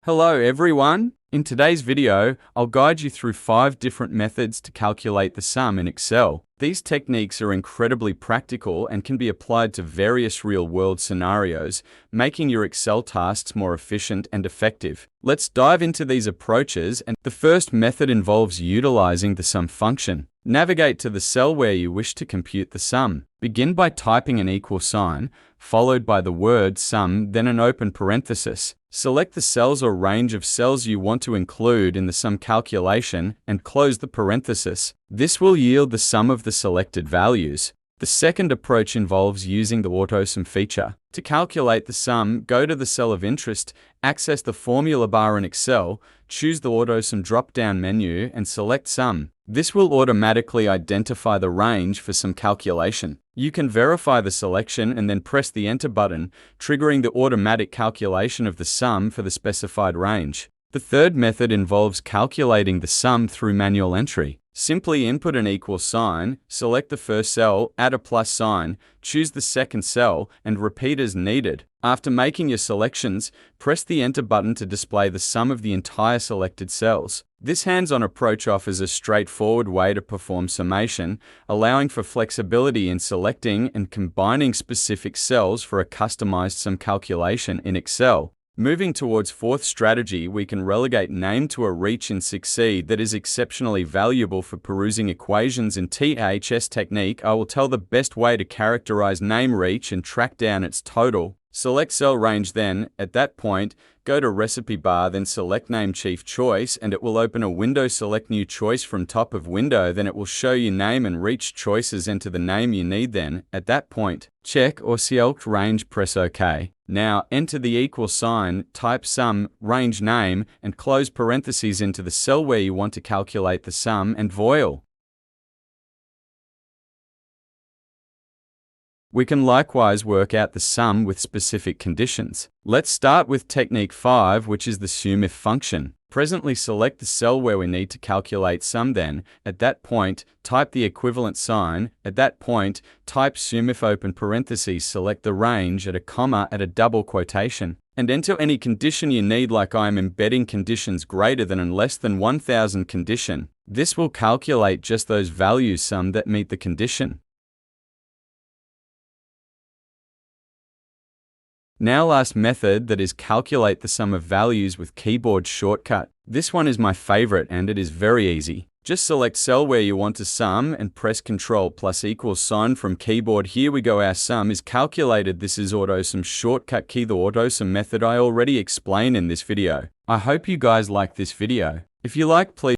Hello everyone! In today's video, I'll guide you through 5 different methods to calculate the sum in Excel. These techniques are incredibly practical and can be applied to various real-world scenarios, making your Excel tasks more efficient and effective. Let's dive into these approaches, and the first method involves utilizing the sum function. Navigate to the cell where you wish to compute the sum. Begin by typing an equal sign, followed by the word sum, then an open parenthesis. Select the cells or range of cells you want to include in the sum calculation and close the parenthesis. This will yield the sum of the selected values. The second approach involves using the AutoSum feature. To calculate the sum, go to the cell of interest, access the formula bar in Excel, choose the AutoSum drop-down menu and select Sum. This will automatically identify the range for some calculation. You can verify the selection and then press the Enter button, triggering the automatic calculation of the sum for the specified range. The third method involves calculating the sum through manual entry. Simply input an equal sign, select the first cell, add a plus sign, choose the second cell, and repeat as needed. After making your selections, press the Enter button to display the sum of the entire selected cells. This hands-on approach offers a straightforward way to perform summation, allowing for flexibility in selecting and combining specific cells for a customized sum calculation in Excel. Moving towards fourth strategy, we can relegate name to a reach in Succeed that is exceptionally valuable for perusing equations in THS technique. I will tell the best way to characterize name reach and track down its total. Select cell range, then, at that point, go to recipe bar, then select name chief choice, and it will open a window. Select new choice from top of window, then it will show you name and reach choices. Enter the name you need, then, at that point, check or select range, press OK. Now, enter the equal sign, type sum, range name, and close parentheses into the cell where you want to calculate the sum, and voila! We can likewise work out the sum with specific conditions. Let's start with technique 5, which is the SUMIF function. Presently select the cell where we need to calculate sum, then, at that point, type the equivalent sign, at that point, type SUMIF open parentheses, select the range at a comma at a double quotation, and enter any condition you need, like I am embedding conditions greater than and less than 1000 condition. This will calculate just those values sum that meet the condition. Now last method, that is calculate the sum of values with keyboard shortcut. This one is my favorite and it is very easy. Just select cell where you want to sum and press Ctrl plus equals sign from keyboard. Here we go, our sum is calculated. This is AutoSum shortcut key, the AutoSum method I already explained in this video. I hope you guys like this video. If you like, please